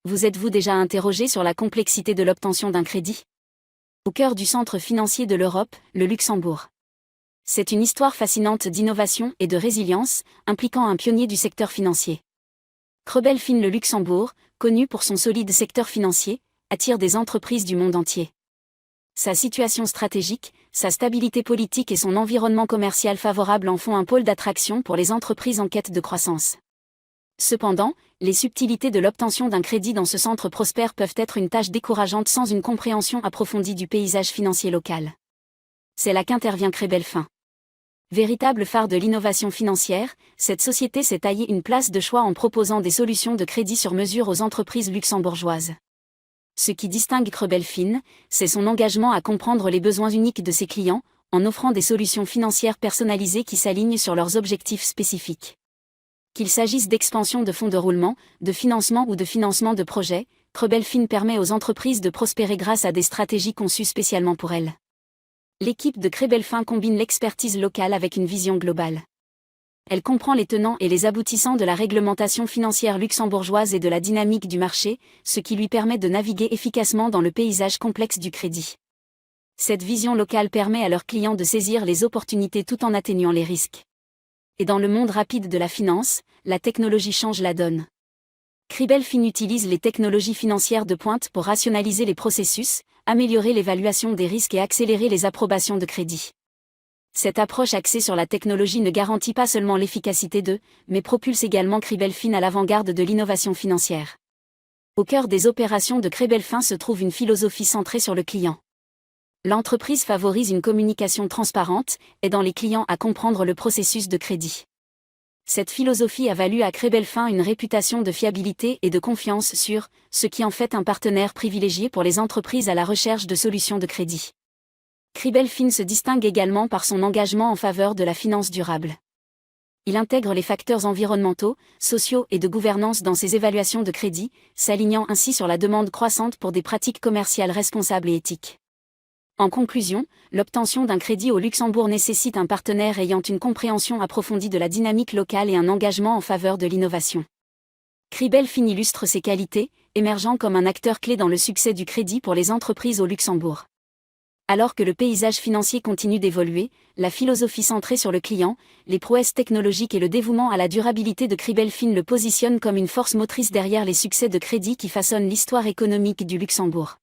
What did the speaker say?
Vous êtes-vous déjà interrogé sur la complexité de l'obtention d'un crédit? Au cœur du centre financier de l'Europe, le Luxembourg. C'est une histoire fascinante d'innovation et de résilience, impliquant un pionnier du secteur financier. Krebelfin le Luxembourg, connu pour son solide secteur financier, attire des entreprises du monde entier. Sa situation stratégique, sa stabilité politique et son environnement commercial favorable en font un pôle d'attraction pour les entreprises en quête de croissance. Cependant, les subtilités de l'obtention d'un crédit dans ce centre prospère peuvent être une tâche décourageante sans une compréhension approfondie du paysage financier local. C'est là qu'intervient Krebelfin. Véritable phare de l'innovation financière, cette société s'est taillée une place de choix en proposant des solutions de crédit sur mesure aux entreprises luxembourgeoises. Ce qui distingue Krebelfin, c'est son engagement à comprendre les besoins uniques de ses clients, en offrant des solutions financières personnalisées qui s'alignent sur leurs objectifs spécifiques. Qu'il s'agisse d'expansion de fonds de roulement, de financement ou de financement de projets, Krebelfin permet aux entreprises de prospérer grâce à des stratégies conçues spécialement pour elles. L'équipe de Krebelfin combine l'expertise locale avec une vision globale. Elle comprend les tenants et les aboutissants de la réglementation financière luxembourgeoise et de la dynamique du marché, ce qui lui permet de naviguer efficacement dans le paysage complexe du crédit. Cette vision locale permet à leurs clients de saisir les opportunités tout en atténuant les risques. Et dans le monde rapide de la finance, la technologie change la donne. Krebelfin utilise les technologies financières de pointe pour rationaliser les processus, améliorer l'évaluation des risques et accélérer les approbations de crédit. Cette approche axée sur la technologie ne garantit pas seulement l'efficacité mais propulse également Krebelfin à l'avant-garde de l'innovation financière. Au cœur des opérations de Krebelfin se trouve une philosophie centrée sur le client. L'entreprise favorise une communication transparente, aidant les clients à comprendre le processus de crédit. Cette philosophie a valu à Krebelfin une réputation de fiabilité et de confiance sur ce qui en fait un partenaire privilégié pour les entreprises à la recherche de solutions de crédit. Krebelfin se distingue également par son engagement en faveur de la finance durable. Il intègre les facteurs environnementaux, sociaux et de gouvernance dans ses évaluations de crédit, s'alignant ainsi sur la demande croissante pour des pratiques commerciales responsables et éthiques. En conclusion, l'obtention d'un crédit au Luxembourg nécessite un partenaire ayant une compréhension approfondie de la dynamique locale et un engagement en faveur de l'innovation. Krebelfin illustre ses qualités, émergeant comme un acteur clé dans le succès du crédit pour les entreprises au Luxembourg. Alors que le paysage financier continue d'évoluer, la philosophie centrée sur le client, les prouesses technologiques et le dévouement à la durabilité de Krebelfin le positionnent comme une force motrice derrière les succès de crédit qui façonnent l'histoire économique du Luxembourg.